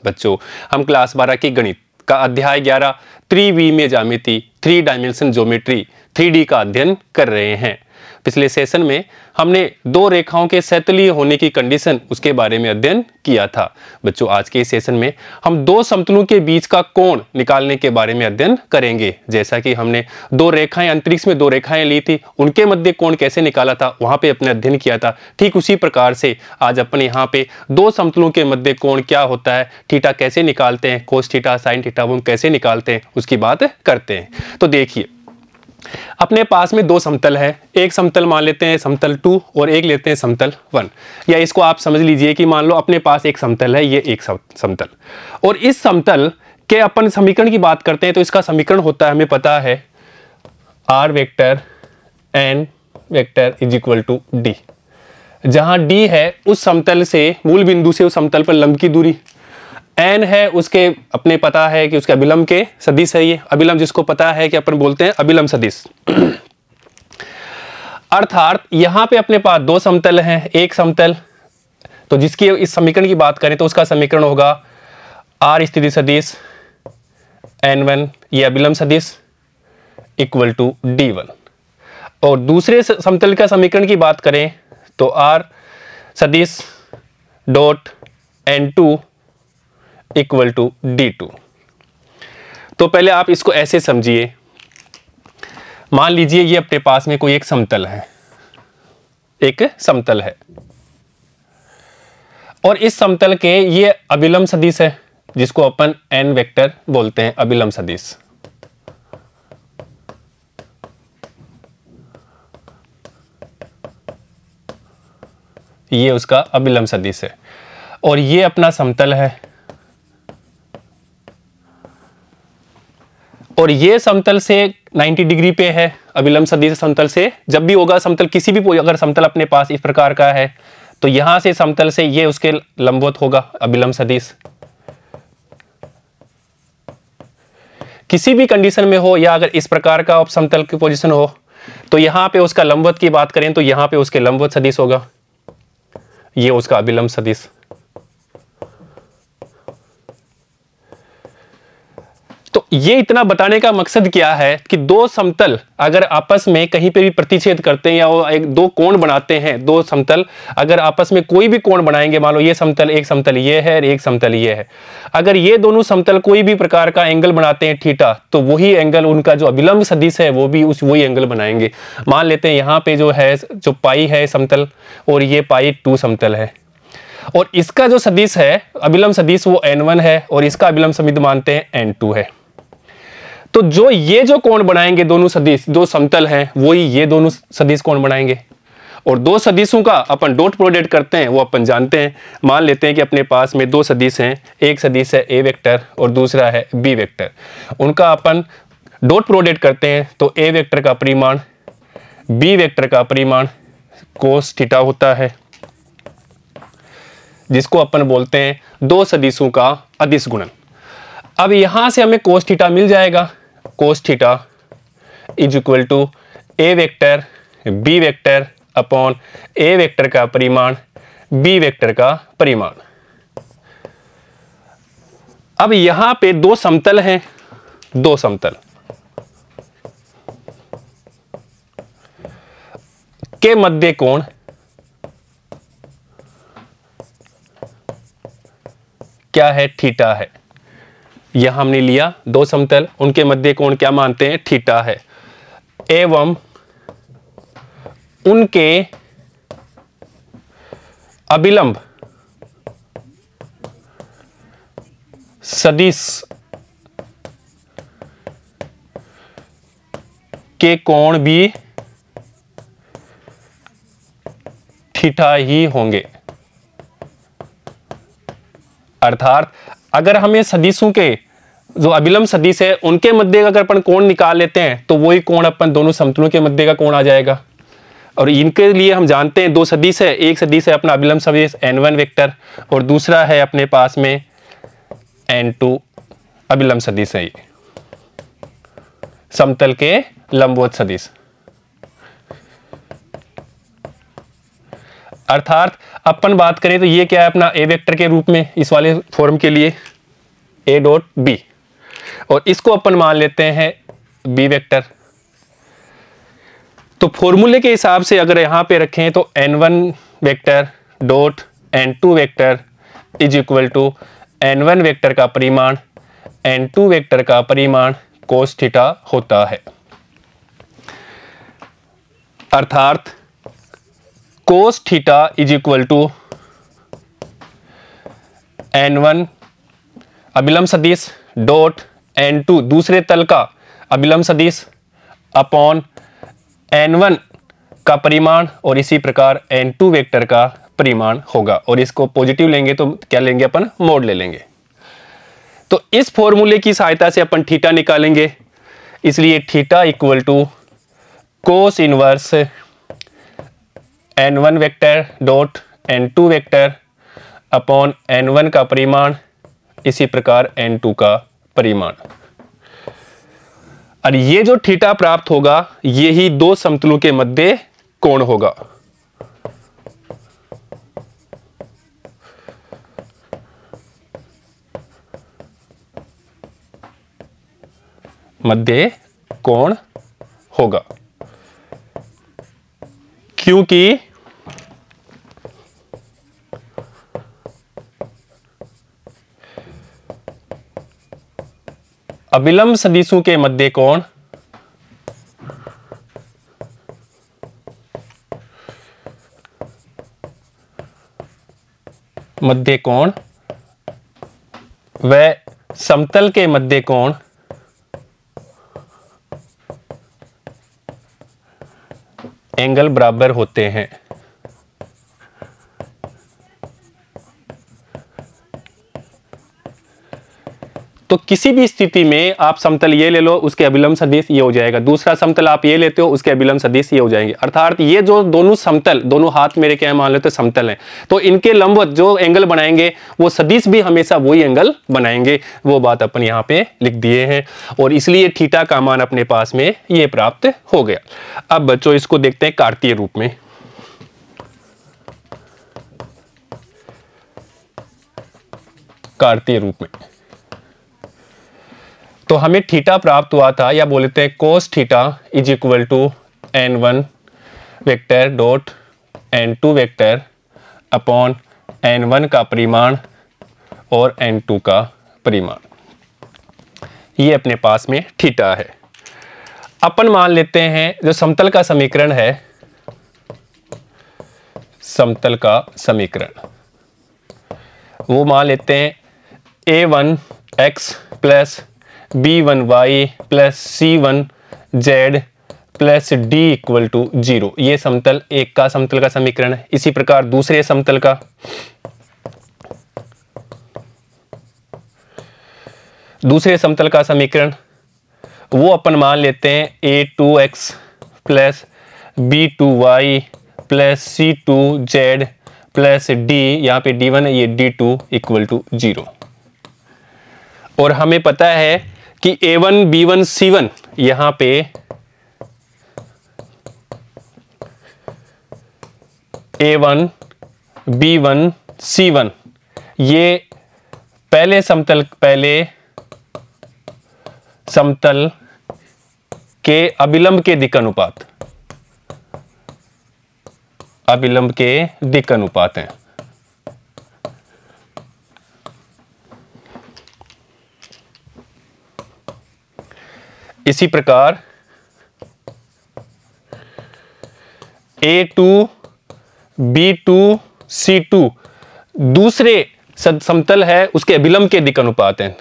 बच्चों हम क्लास 12 की गणित का अध्याय 11 3B में ज्यामिति 3 डायमेंशन ज्योमेट्री 3D का अध्ययन कर रहे हैं। पिछले सेशन में हमने दो रेखाओं के समतलीय होने की कंडीशन उसके बारे में अध्ययन किया था। बच्चों आज के इस सेशन में हम दो समतलों के बीच का कोण निकालने के बारे में अध्ययन करेंगे। जैसा कि हमने दो रेखाएं अंतरिक्ष में दो रेखाएं ली थी, उनके मध्य कोण कैसे निकाला था वहां पे अपने अध्ययन किया था। ठीक उसी प्रकार से आज अपन यहाँ पे दो समतलों के मध्य कोण क्या होता है, थीटा कैसे निकालते हैं, कोस थीटा साइन थीटा वो कैसे निकालते हैं उसकी बात करते हैं। तो देखिए अपने पास में दो समतल है, एक समतल मान लेते हैं समतल 2 और एक लेते हैं समतल 1। या इसको आप समझ लीजिए कि मान लो अपने पास एक समतल है, ये एक समतल, और इस समतल के अपन समीकरण की बात करते हैं तो इसका समीकरण होता है, हमें पता है r vector n vector is equal to d, जहां d है उस समतल से मूल बिंदु से उस समतल पर लंब की दूरी, n है उसके अपने पता है कि उसके अभिलंब के सदिश है, ये अभिलंब जिसको पता है कि अपन बोलते हैं अभिलंब सदिश। अर्थात यहां पे अपने पास दो समतल हैं, एक समतल तो जिसकी इस समीकरण की बात करें तो उसका समीकरण होगा r स्थिति सदिश n1 ये अभिलंब सदिश इक्वल टू d1, और दूसरे समतल का समीकरण की बात करें तो r सदिश dot n2 equal to d2। तो पहले आप इसको ऐसे समझिए, मान लीजिए ये अपने पास में कोई एक समतल है, एक समतल है और इस समतल के ये अभिलंब सदिश है जिसको अपन n वेक्टर बोलते हैं, अभिलंब सदिश। ये उसका अभिलंब सदिश है और ये अपना समतल है और ये समतल से 90 डिग्री पे है अभिलंब सदिश समतल से। जब भी होगा समतल किसी भी अगर समतल अपने पास इस प्रकार का है तो यहां से समतल से ये उसके लंबवत होगा अभिलंब सदिश। किसी भी कंडीशन में हो या अगर इस प्रकार का समतल की पोजीशन हो तो यहां पे उसका लंबवत की बात करें तो यहां पे उसके लंबवत सदिश होगा, ये उसका अभिलंब सदिश। तो ये इतना बताने का मकसद क्या है कि दो समतल अगर आपस में कहीं पे भी प्रतिच्छेद करते हैं या वो एक दो कोण बनाते हैं, दो समतल अगर आपस में कोई भी कोण बनाएंगे, मान लो ये समतल एक समतल ये है और एक समतल ये है, अगर ये दोनों समतल कोई भी प्रकार का एंगल बनाते हैं थीटा तो वही एंगल उनका जो अभिलंब सदिश है वो भी वही एंगल बनाएंगे। मान लेते हैं यहाँ पे जो है जो पाई है समतल और ये पाई 2 समतल है और इसका जो सदिश है अभिलंब सदिश वो n1 है और इसका अभिलंब सदिश मानते हैं n2 है। तो जो ये जो कोण बनाएंगे दोनों सदिश, दो समतल हैं वही ये दोनों सदिश कोण बनाएंगे और दो सदिशों का अपन डॉट प्रोडक्ट करते हैं वो अपन जानते हैं। मान लेते हैं कि अपने पास में दो सदिश हैं, एक सदिश है a वेक्टर और दूसरा है b वेक्टर, उनका अपन डॉट प्रोडक्ट करते हैं तो a वेक्टर का परिमाण b वेक्टर का परिमाण कोस थीटा होता है, जिसको अपन बोलते हैं दो सदिशों का अदिश गुणन। अब यहां से हमें कोस थीटा मिल जाएगा, cos theta is equal to a vector b vector upon a vector का परिमाण b वेक्टर का परिमाण। अब यहां पे दो समतल हैं, दो समतल के मध्य कोण क्या है, थीटा है। यह हमने लिया दो समतल, उनके मध्य कोण क्या मानते हैं, थीटा है, एवं उनके अभिलंब सदिश के कोण भी थीटा ही होंगे। अर्थात अगर हमें सदिशों के जो अभिलंब सदिश है उनके मध्य अगर अपन कोण निकाल लेते हैं तो वही कोण अपन दोनों समतलों के मध्य का कोण आ जाएगा। और इनके लिए हम जानते हैं दो सदिश है, एक सदिश है अपना अभिलंब सदिश n1 वेक्टर और दूसरा है अपने पास में n2 अभिलंब सदिश है, ये समतल के लंबवत सदिश। अर्थात अपन बात करें तो ये क्या है अपना a वेक्टर के रूप में इस वाले फॉर्म के लिए ए डॉट बी, और इसको अपन मान लेते हैं बी वेक्टर। तो फॉर्मूले के हिसाब से अगर यहां पे रखें तो n1 vector dot n2 vector is equal to n1 vector का परिमाण n2 वेक्टर का परिमाण cos थीटा होता है। अर्थात cos theta is equal to n1 अभिलंब सदिश डॉट n2 दूसरे तल का अभिलंब सदिश अपॉन n1 का परिमाण और इसी प्रकार n2 वेक्टर का परिमाण होगा। और इसको पॉजिटिव लेंगे तो क्या लेंगे अपन, मोड ले लेंगे। तो इस फॉर्मूले की सहायता से अपन थीटा निकालेंगे, इसलिए theta equal to cos inverse n1 vector dot n2 vector upon n1 का परिमाण इसी प्रकार n2 का परिमाण। और ये जो थीटा प्राप्त होगा ये ही दो समतलों के मध्य कोण होगा। मध्य कोण होगा, क्योंकि अभिलंब सदिशों के मध्य कोण व समतल के मध्य कोण एंगल बराबर होते हैं। तो किसी भी स्थिति में आप समतल ये ले लो, उसके अभिलंब सदिश ये हो जाएगा, दूसरा समतल आप ये लेते हो, उसके अभिलंब सदिश ये हो जाएंगे। अर्थात ये जो दोनों समतल, दोनों हाथ मेरे क्या मान लेते समतल हैं, तो इनके लंबवत जो एंगल बनाएंगे वो सदिश भी हमेशा वही एंगल बनाएंगे। वो बात अपन यहाँ पे लिख दिए हैं, और इसलिए थीटा का मान अपने पास में ये प्राप्त हो गया। अब बच्चों इसको देखते हैं कार्तीय रूप में। कार्तीय रूप में तो हमें थीटा प्राप्त हुआ था, या बोलते हैं cos theta is equal to n1 vector dot n2 vector upon n1 का परिमाण और n2 का परिमाण। ये अपने पास में थीटा है। अपन मान लेते हैं जो समतल का समीकरण है, समतल का समीकरण वो मान लेते हैं a1x plus b1y plus c1z plus d equal to 0। ये समतल एक का समतल का समीकरण है। इसी प्रकार दूसरे समतल का, दूसरे समतल का समीकरण वो अपन मान लेते हैं a2x plus b2y plus c2z plus d, यहाँ पे d1 है, ये d2 इक्वल टू 0। और हमें पता है कि a1 b1 c1 यहाँ पे a1 b1 c1 ये पहले समतल के अभिलंब के दिक् अनुपात, अभिलंब के दिक् अनुपात हैं। इसी प्रकार A2 B2 C2 दूसरे समतल है, उसके अभिलंब के दिक् अनुपात हैं।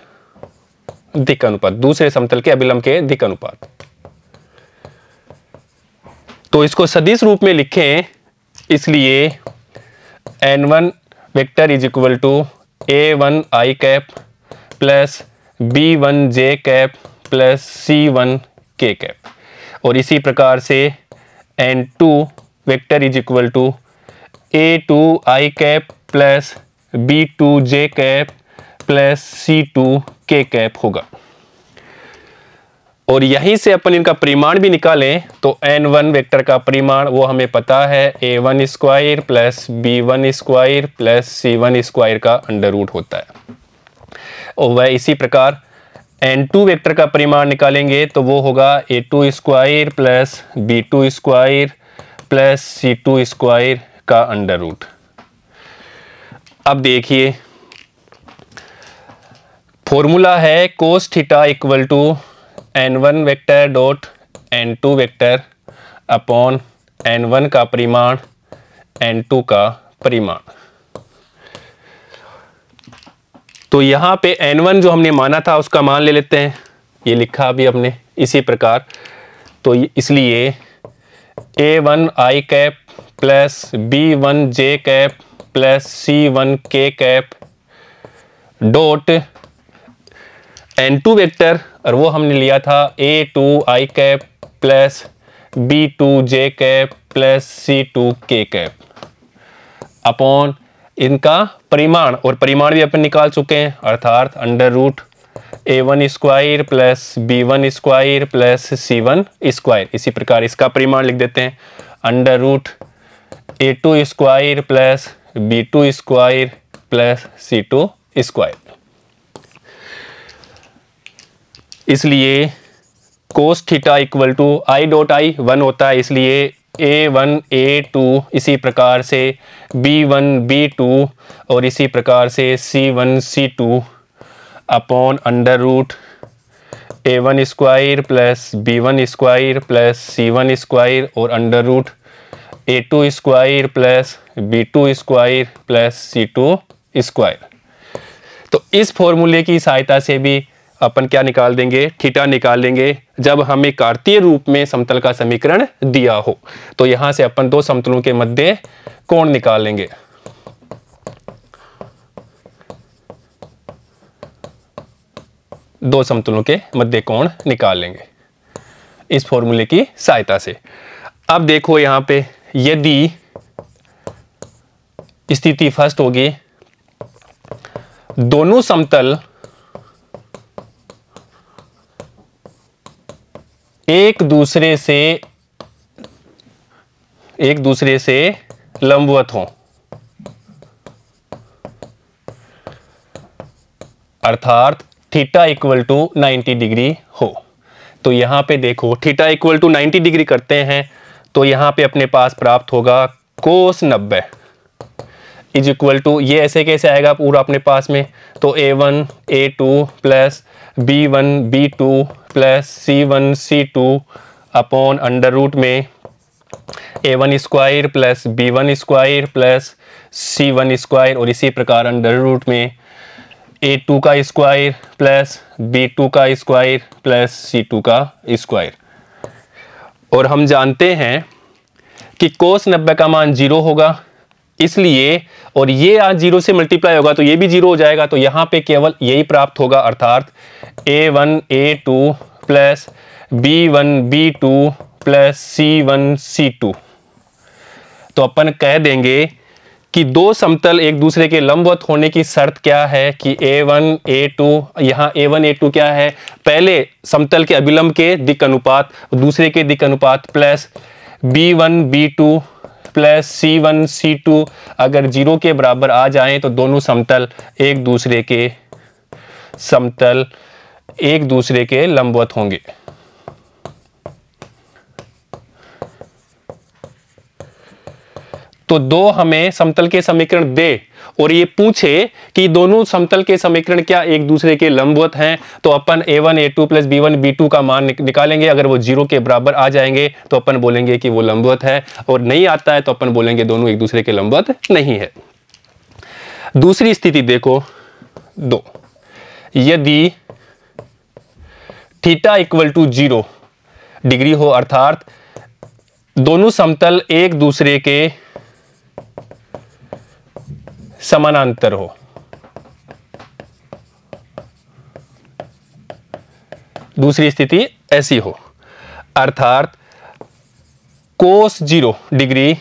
दिक् अनुपात दूसरे समतल के अभिलंब के दिक् अनुपात। तो इसको सदिश रूप में लिखें, इसलिए n1 vector is equal to a1 i cap plus b1 j cap plus c1 k cap. और इसी प्रकार से n2 vector is equal to a2 i cap plus b2 j cap plus c2 k cap होगा। और यहीं से अपन इनका परिमाण भी निकालें तो n1 वेक्टर का परिमाण वो हमें पता है a1 square plus b1 square plus c1 square का अंडर रूट होता है। और वह इसी प्रकार n2 वेक्टर का परिमाण निकालेंगे तो वो होगा a2 square plus b2 square plus c2 square का अंडर रूट। अब देखिए फॉर्मूला है cos theta equal to n1 vector dot n2 vector upon n1 का परिमाण n2 का परिमाण। तो यहाँ पे n1 जो हमने माना था उसका मान ले लेते हैं, ये लिखा अभी हमने इसी प्रकार। तो इसलिए a1 i cap plus b1 j cap plus c1 k cap dot n2 vector, और वो हमने लिया था a2 i cap plus b2 j cap plus c2 k cap upon इनका परिमाण, और परिमाण भी अपन निकाल चुके हैं, अर्थात under root a1 square plus b1 square plus c1 square. इसी प्रकार इसका परिमाण लिख देते हैं under root a2 square plus b2 square plus c2 square. इसलिए cos theta equal to i dot i 1 होता है, इसलिए a1 a2 इसी प्रकार से b1 b2 और इसी प्रकार से c1 c2 upon under root a1 square plus b1 square plus c1 square और under root a2 square plus b2 square plus c2 square. तो इस फॉर्मूले की सहायता से भी अपन क्या निकाल देंगे, थीटा निकाल देंगे जब हमें कार्तीय रूप में समतल का समीकरण दिया हो। तो यहां से अपन दो समतलों के मध्य कोण निकाल लेंगे। दो समतलों के मध्य कोण निकाल लेंगे इस फॉर्मूले की सहायता से। अब देखो यहां पे यदि स्थिति फर्स्ट होगी, दोनों समतल एक दूसरे से लंबवत हों, अर्थात थीटा इक्वल टू 90 डिग्री हो। तो यहां पे देखो थीटा इक्वल टू 90 डिग्री करते हैं तो यहां पे अपने पास प्राप्त होगा कोस 90 इज इक्वल टू, ये ऐसे कैसे आएगा पूरा अपने पास में, तो a1 a2 plus b1 b2 plus c1 c2 upon under root में a1 square plus b1 square plus c1 square और इसी प्रकार अंडर रूट में a2 का स्क्वायर प्लस b2 का स्क्वायर प्लस c2 का स्क्वायर। और हम जानते हैं कि कोस 90 का मान 0 होगा, इसलिए और ये आज 0 से मल्टीप्लाई होगा तो ये भी 0 हो जाएगा, तो यहाँ पे केवल यही प्राप्त होगा, अर्थात a1 a2 plus b1 b2 plus c1 c2। तो अपन कह देंगे कि दो समतल एक दूसरे के लंबवत होने की शर्त क्या है कि a1 a2, यहाँ a1 a2 क्या है, पहले समतल के अभिलंब के दिक् अनुपात दूसरे के दिक् अनुपात plus b1 b2 plus c1 c2 अगर 0 के बराबर आ जाएं तो दोनों समतल एक दूसरे के लंबवत होंगे। तो दो हमें समतल के समीकरण दे और ये पूछे कि दोनों समतल के समीकरण क्या एक दूसरे के लंबवत हैं, तो अपन a1 a2 plus b1 b2 का मान निकालेंगे। अगर वो 0 के बराबर आ जाएंगे तो अपन बोलेंगे कि वो लंबवत है, और नहीं आता है तो अपन बोलेंगे दोनों एक दूसरे के लंबवत नहीं है। दूसरी स्थिति देखो 2, यदि थीटा इक्वल टू 0 डिग्री हो, अर्थात दोनों समतल एक दूसरे के समानांतर हो। दूसरी स्थिति ऐसी हो, अर्थात cos 0 degree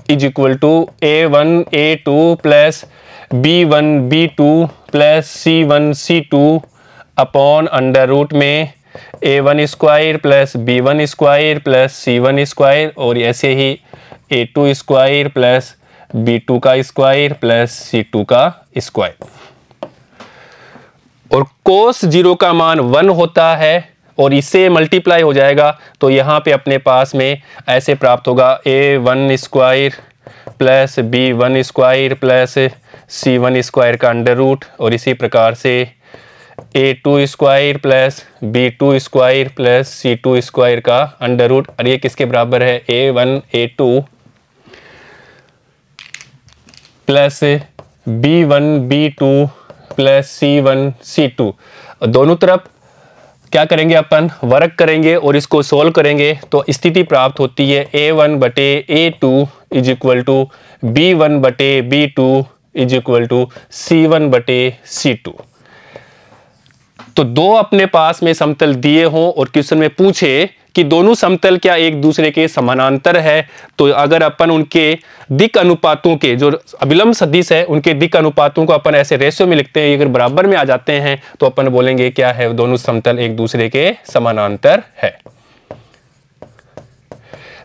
is equal to a1 a2 plus b1 b2 plus c1 c2 upon under root में a1 square plus b1 square plus c1 square और ऐसे ही a2 स्क्वायर प्लस b2 का स्क्वायर प्लस c2 का square. और cos 0 का मान 1 होता है और इससे मल्टीप्लाई हो जाएगा, तो यहाँ पे अपने पास में ऐसे प्राप्त होगा a1 square plus b1 square plus c1 square का अंडर रूट, और इसी प्रकार से a2 square plus b2 square plus c2 square का अंडर रूट, और ये किसके बराबर है a1 a2 plus b1 b2 plus c1 c2। दोनों तरफ क्या करेंगे, अपन वर्क करेंगे और इसको सोल्व करेंगे, तो स्थिति प्राप्त होती है a1 बटे a2 is equal to b1 बटे b2 is equal to c1 बटे c2। तो दो अपने पास में समतल दिए हों और क्वेश्चन में पूछे कि दोनों समतल क्या एक दूसरे के समानांतर है, तो अगर अपन उनके दिक् अनुपातों के जो अभिलंब सदिश है उनके दिक् अनुपातों को अपन ऐसे रेशियो में लिखते हैं, अगर बराबर में आ जाते हैं तो अपन बोलेंगे क्या है, दोनों समतल एक दूसरे के समानांतर है।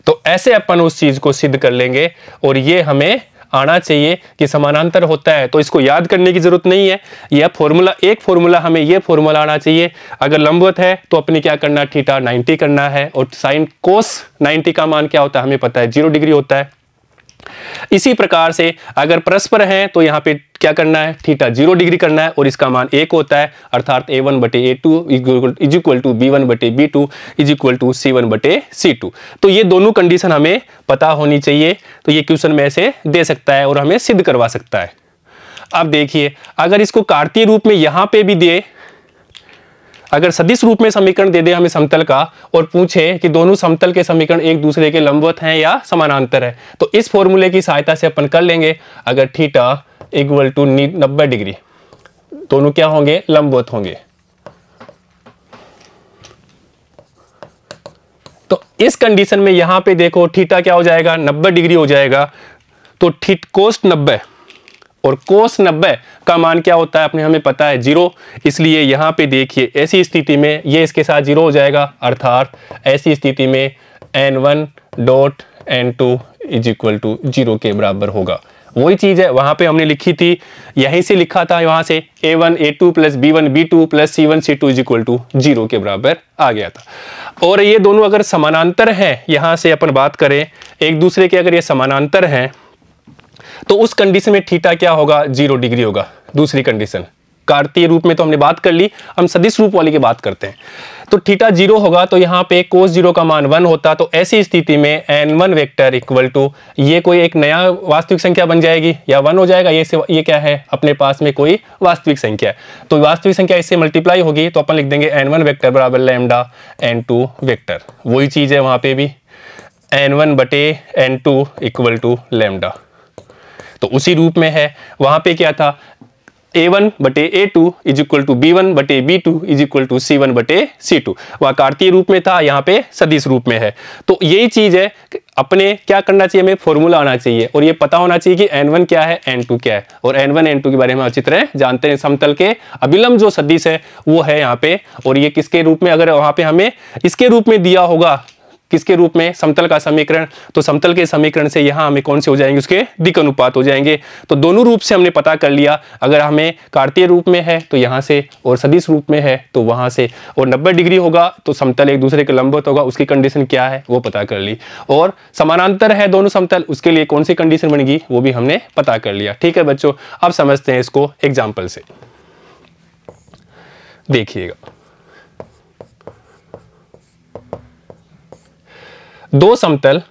तो ऐसे अपन उस चीज को सिद्ध कर लेंगे और ये हमें आना चाहिए कि समानांतर होता है, तो इसको याद करने की जरूरत नहीं है। यह फॉर्मूला, एक फॉर्मूला हमें यह फॉर्मूला आना चाहिए, अगर लंबवत है तो अपने क्या करना, थीटा 90 करना है, और साइन कोस 90 का मान क्या होता है हमें पता है 0 डिग्री होता है। इसी प्रकार से अगर परस्पर है तो यहाँ पे क्या करना है, थीटा 0 डिग्री करना है और इसका मान 1 होता है, अर्थात a1 बटे a2 is equal to b1 बटे b2 is equal to c1 बटे c2। तो ये दोनों कंडीशन हमें पता होनी चाहिए, तो ये क्वेश्चन में ऐसे दे सकता है और हमें सिद्ध करवा सकता है। अब देखिए, अगर इसको कार्तीय रूप में यहाँ पे भी दे, अगर सदिश रूप में समीकरण दे दे हमें समतल का और पूछे कि दोनों समतल के समीकरण एक दूसरे के लंबवत हैं या समानांतर है, तो इस फॉर्मूले की सहायता से अपन कर लेंगे। अगर थीटा इक्वल टू 90 डिग्री, दोनों क्या होंगे, लंबवत होंगे, तो इस कंडीशन में यहां पे देखो थीटा क्या हो जाएगा, 90 डिग्री हो जाएगा। तो कोस 90 और कोस 90 का मान क्या होता है अपने हमें पता है 0, इसलिए यहां पे देखिए ऐसी स्थिति में ये इसके साथ 0 हो जाएगा, अर्थात ऐसी स्थिति में n1 dot n2 is equal to 0 के बराबर होगा। वही चीज है वहां पे हमने लिखी थी, यहीं से लिखा था, वहां से a1 a2 plus b1 b2 plus c1 c2 is equal to 0 के बराबर आ गया था। और ये दोनों अगर समानांतर हैं, यहां से अपन बात करें एक दूसरे के, अगर ये समानांतर हैं तो उस कंडीशन में थीटा क्या होगा, 0 डिग्री होगा। दूसरी कंडीशन कार्तीय रूप में तो हमने बात कर ली, हम सदिश रूप वाली की बात करते हैं। तो थीटा 0 होगा तो यहाँ पे कोस 0 का मान 1 होता, तो ऐसी स्थिति में n1 वेक्टर इक्वल टू ये कोई एक नया वास्तविक संख्या बन जाएगी या 1 हो जाएगा। ये क्या है, अपने पास में कोई वास्तविक संख्या है, तो वास्तविक संख्या इससे मल्टीप्लाई होगी, तो अपन लिख देंगे n1 वेक्टर बराबर लैम्डा n2 वेक्टर। वही चीज है वहां पे भी, n1 बटे n2 इक्वल टू लैम्डा, तो उसी रूप में है। वहां पे क्या था, a1 बटे a2 is equal to b1 बटे b2 is equal to c1 बटे c2, वह कार्तीय रूप में था, यहाँ पे सदिश रूप में है। तो यही चीज है, अपने क्या करना चाहिए, हमें फॉर्मूला आना चाहिए और ये पता होना चाहिए कि n1 क्या है n2 क्या है, और n1 n2 के बारे में अच्छी तरह जानते हैं। समतल के अभिलंब जो सदिश है वो है यहाँ पे, और ये किसके रूप में, अगर वहां पे हमें इसके रूप में दिया होगा, किसके रूप में, समतल का समीकरण, तो समतल के समीकरण से यहाँ हमें कौन से हो जाएंगे, उसके दिक् अनुपात हो जाएंगे। तो दोनों रूप से हमने पता कर लिया, अगर हमें कार्तीय रूप में है तो यहाँ से, और सदिश रूप में है तो वहां से, और 90 डिग्री होगा तो समतल एक दूसरे के लंबवत होगा, उसकी कंडीशन क्या है वो पता कर ली, और समानांतर है दोनों समतल, उसके लिए कौन सी कंडीशन बनेगी वो भी हमने पता कर लिया। ठीक है बच्चों, अब समझते हैं इसको एग्जाम्पल से। देखिएगा, दो समतल,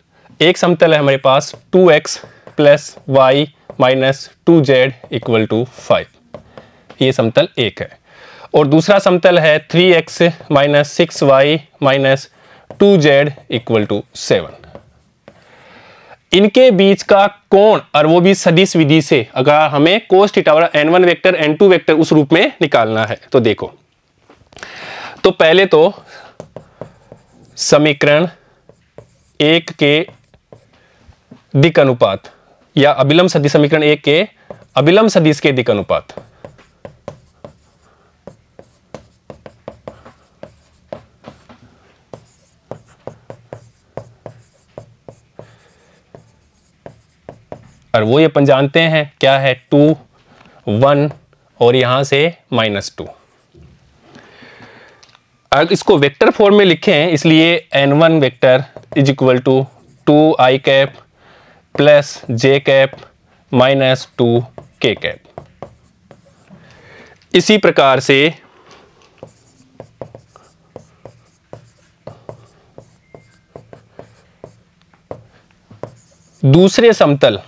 एक समतल है हमारे पास 2x plus Y minus 2z equal to 5, ये समतल एक है, और दूसरा समतल है 3x minus 6y minus 2z equal to 7। इनके बीच का कोण, और वो भी सदिश विधि से, अगर हमें कोस थीटा बराबर n1 वेक्टर n2 वेक्टर उस रूप में निकालना है, तो देखो, तो पहले तो समीकरण एक के दिक् अनुपात या अभिलंब सदिश, समीकरण एक के अभिलंब सदिश के दिक् अनुपात, और वो ये अपन जानते हैं क्या है, 2 1 और यहां से -2। अगर इसको वेक्टर फॉर्म में लिखें, इसलिए n1 vector is equal to 2i cap plus j cap minus 2k cap. इसी प्रकार से दूसरे समतल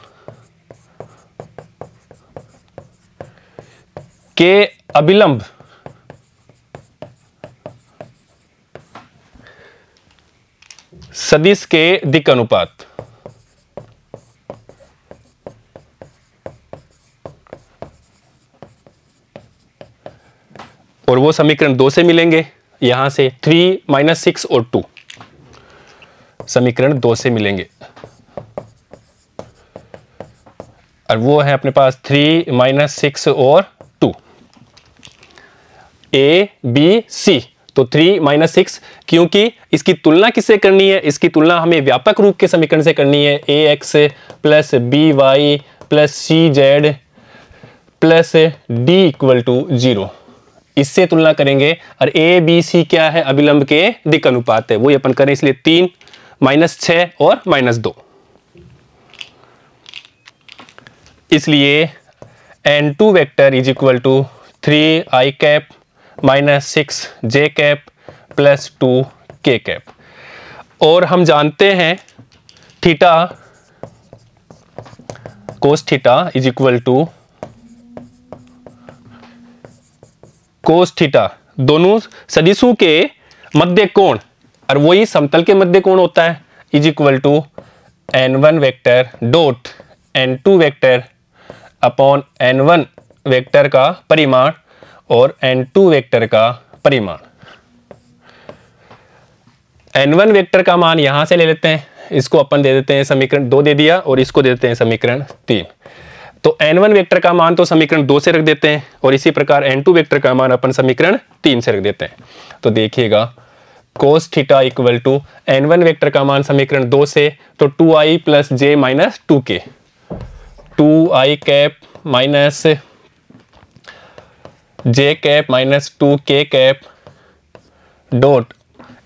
के अभिलंब सदिश के दिक् अनुपात और वो समीकरण 2 से मिलेंगे, यहां से 3 माइनस 6 और 2 समीकरण 2 से मिलेंगे, और वो है अपने पास 3 माइनस 6 और 2 ए बी सी। तो 3 माइनस 6, क्योंकि इसकी तुलना किससे करनी है, इसकी तुलना हमें व्यापक रूप के समीकरण से करनी है, A X plus B Y plus C Z plus D equal to 0, इससे तुलना करेंगे। और ए बी सी क्या है, अभिलंब के दिक् अनुपात है, वही अपन करें, इसलिए 3 माइनस 6 और माइनस 2। इसलिए n2 vector is equal to 3i cap minus 6j cap plus 2k cap. और हम जानते हैं theta cos theta is equal to cos theta, दोनों सदिशों के मध्य कोण, और वही समतल के मध्य कोण होता है, is equal to n1 vector dot n2 vector upon n1 vector का परिमाण और n2 वेक्टर का परिमाण। n1 वेक्टर का मान यहां से ले लेते हैं, इसको अपन दे देते हैं समीकरण 2 दे दिया, और इसको दे देते हैं समीकरण 3। तो n1 वेक्टर का मान तो समीकरण 2 से रख देते हैं, और इसी प्रकार n2 वेक्टर का मान अपन समीकरण 3 से रख देते हैं। तो देखिएगा cos theta equal to n1 vector का मान समीकरण 2 से, तो 2i plus j minus 2k, 2i cap minus j cap minus 2k cap dot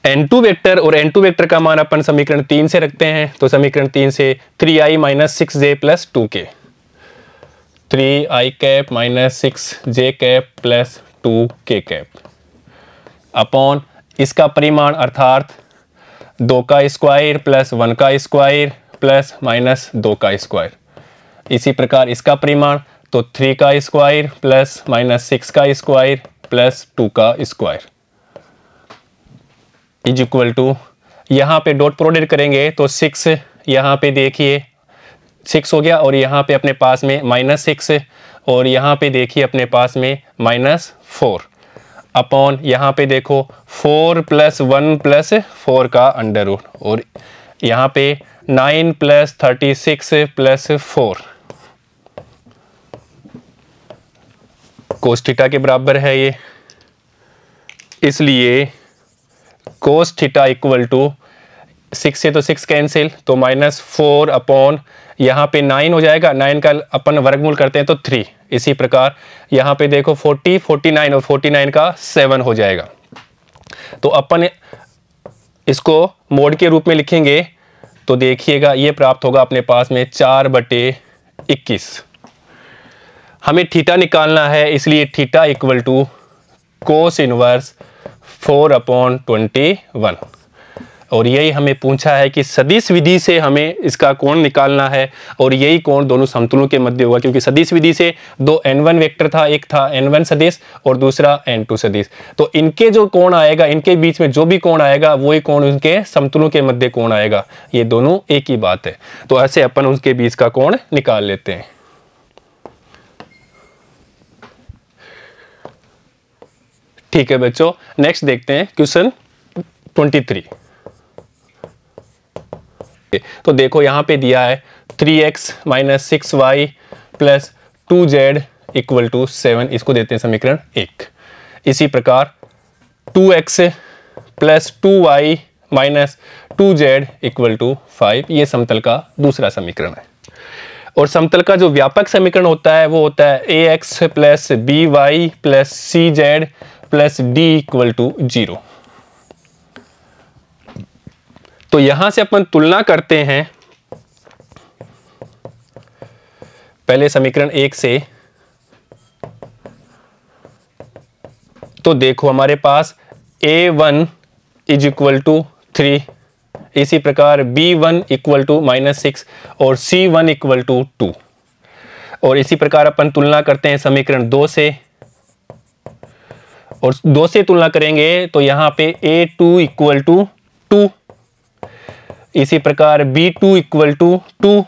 n2 vector, और n2 वेक्टर का मान अपन समीकरण 3 से रखते हैं, तो समीकरण 3 से 3i minus 6j plus 2k, 3i cap minus 6j cap plus 2k cap upon इसका परिमाण अर्थात 2 का स्क्वायर प्लस 1 का स्क्वायर प्लस माइनस 2 का स्क्वायर। इसी प्रकार इसका परिमाण तो 3 का स्क्वायर प्लस माइनस 6 का स्क्वायर प्लस 2 का स्क्वायर इज इक्वल टू, यहाँ पे डॉट प्रोडक्ट करेंगे तो 6 यहाँ पे देखिए 6 हो गया, और यहाँ पे अपने पास में माइनस 6, और यहाँ पे देखिए अपने पास में माइनस 4 अपॉन यहाँ पे देखो 4 प्लस 1 प्लस 4 का अंडर रूट, और यहाँ पे 9 प्लस 36 प्लस 4 कोस थीटा के बराबर है ये। इसलिए कोस थीटा इक्वल टू 6 से तो 6 कैंसिल, तो माइनस 4 अपॉन यहाँ पे 9 हो जाएगा, 9 का अपन वर्गमूल करते हैं तो 3। इसी प्रकार यहाँ पे देखो 40, 49 और 49 का 7 हो जाएगा। तो अपन इसको मोड के रूप में लिखेंगे तो देखिएगा ये प्राप्त होगा अपने पास में 4/21। हमें थीटा निकालना है, इसलिए theta equal to cos inverse 4/21, और यही हमें पूछा है कि सदिश विधि से हमें इसका कोण निकालना है, और यही कोण दोनों समतलों के मध्य होगा, क्योंकि सदिश विधि से 2 n1 वेक्टर था, एक था n1 सदिश और दूसरा n2 सदिश। तो इनके जो कोण आएगा, इनके बीच में जो भी कोण आएगा वही कोण उनके समतलों के मध्य कोण आएगा, ये दोनों एक ही बात है। तो ऐसे अपन उसके बीच का कोण निकाल लेते हैं। ठीक है बच्चों, नेक्स्ट देखते हैं क्वेश्चन 23। तो देखो यहाँ पे दिया है 3x minus 6y plus 2z equal to 7, इसको देते हैं समीकरण 1। इसी प्रकार 2x plus 2y minus 2z equal to 5, ये समतल का दूसरा समीकरण है। और समतल का जो व्यापक समीकरण होता है वो होता है ax plus by plus cz plus d equal to 0। तो यहां से अपन तुलना करते हैं पहले समीकरण 1 से। तो देखो हमारे पास a1 इज इक्वल टू 3, इसी प्रकार b1 इक्वल टू -6 और c1 इक्वल टू 2। और इसी प्रकार अपन तुलना करते हैं समीकरण 2 से, और 2 से तुलना करेंगे तो यहां पे a2 इक्वल टू 2, इसी प्रकार b2 इक्वल टू 2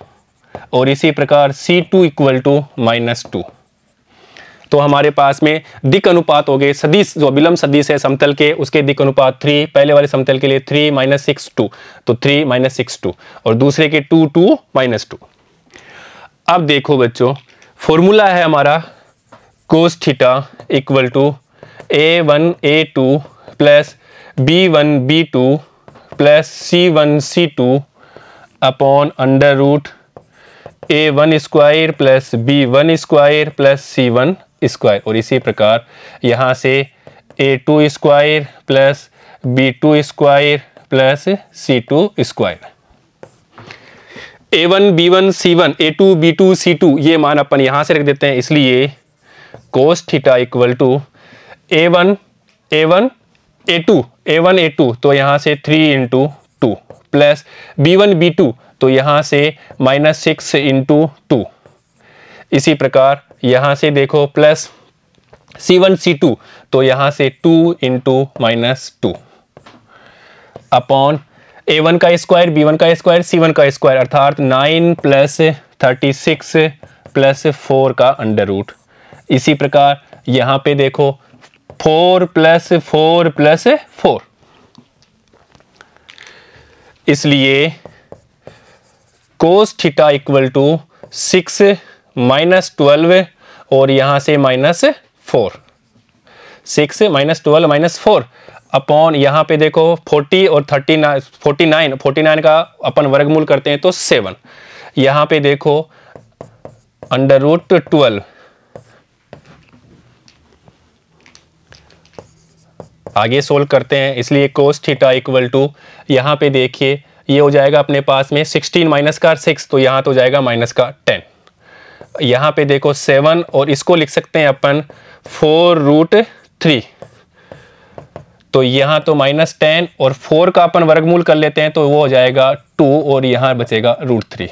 और इसी प्रकार c2 इक्वल टू -2। तो हमारे पास में दिक् अनुपात हो गए सदिश, जो अभिलंब सदिश है समतल के, उसके दिक् अनुपात 3, पहले वाले समतल के लिए 3 -6 2, तो 3 -6 2 और दूसरे के 2 2 -2। अब देखो बच्चों, फॉर्मूला है हमारा cos theta equal to a1 a2 plus b1 b2 plus c1 c2 upon under root a1 square plus b1 square plus c1 square. और इसी प्रकार यहाँ से a2 square plus b2 square plus c2 square. a1 b1 c1 a2 b2 c2 ये मान अपन यहाँ से रख देते हैं, इसलिए cos theta equal to a1 a2 तो यहाँ से 3 इंटू 2 प्लस b1 b2 तो यहाँ से -6 इंटू 2। इसी प्रकार यहाँ से देखो प्लस c1 c2 तो यहाँ से 2 इंटू -2 अपॉन a1 का स्क्वायर b1 का स्क्वायर c1 का स्क्वायर अर्थात 9 प्लस 36 प्लस 4 का अंडर रूट। इसी प्रकार यहाँ पे देखो 4 प्लस 4 प्लस 4, इसलिए cos थीटा इक्वल टू 6 -12 और यहाँ से -4, 6 -12 -4 अपॉन यहाँ पे देखो 40 और 49 का अपन वर्गमूल करते हैं तो 7, यहाँ पे देखो अंडर रूट 12। आगे सोल्व करते हैं, इसलिए cos थीटा इक्वल टू यहाँ पे देखिए ये हो जाएगा अपने पास में 16 माइनस का 6 तो यहाँ तो हो जाएगा माइनस का 10। यहाँ पे देखो 7 और इसको लिख सकते हैं अपन 4√3, तो यहाँ तो -10 और 4 का अपन वर्गमूल कर लेते हैं तो वो हो जाएगा 2 और यहाँ बचेगा √3।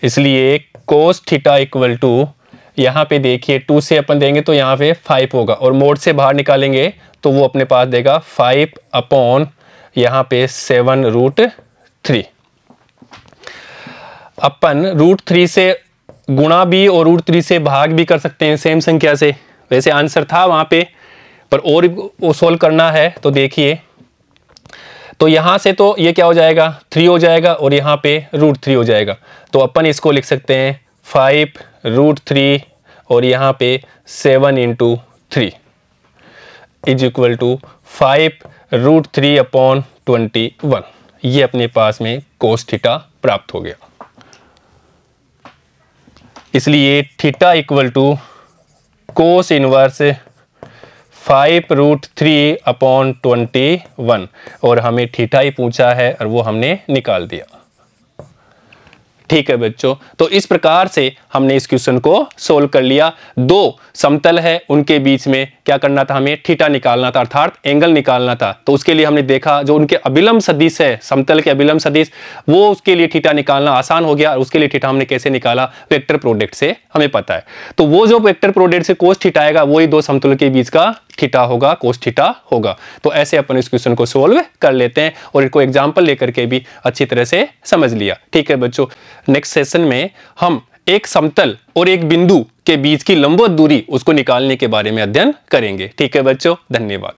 इसलिए cos थीटा इक्वल टू यहाँ पे देखिए 2 से अपन देंगे तो यहाँ पे 5 होगा और मोड से बाहर निकालेंगे तो वो अपने पास देगा 5 अपॉन यहाँ पे 7√3। अपन √3 से गुणा भी और √3 से भाग भी कर सकते हैं सेम संख्या से, वैसे आंसर था वहाँ पे पर और वो सोल्व करना है तो देखिए। तो यहाँ से तो ये क्या हो जाएगा 3 हो जाएगा और यहाँ पे √3 हो जाएगा, तो अपन इसको लिख सकते हैं 5√3 और यहाँ पे 7 into 3 is equal to 5√3 upon 21। ये अपने पास में cos थीटा प्राप्त हो गया। इसलिए theta equal to cos inverse 5√3 upon 21 और हमें थीटा ही पूछा है और वो हमने निकाल दिया। ठीक है बच्चों, तो इस प्रकार से हमने इस क्वेश्चन को सोल्व कर लिया। दो समतल है उनके बीच में क्या करना था, हमें थीटा निकालना था अर्थात एंगल निकालना था। तो उसके लिए हमने देखा जो उनके अभिलंब सदिश है समतल के अभिलंब सदिश, वो उसके लिए थीटा निकालना आसान हो गया। और उसके लिए थीटा हमने कैसे निकाला, वेक्टर प्रोडक्ट से हमें पता है। तो वो जो वेक्टर प्रोडक्ट से कोस थीटा आएगा वही दो समतल के बीच का थीटा होगा, कोस थीटा होगा। तो ऐसे अपन इस क्वेश्चन को सोल्व कर लेते हैं और इनको एग्जाम्पल लेकर के भी अच्छी तरह से समझ लिया। ठीक है बच्चों, नेक्स्ट सेशन में हम एक समतल और एक बिंदु के बीच की लंबवत दूरी उसको निकालने के बारे में अध्ययन करेंगे। ठीक है बच्चों, धन्यवाद।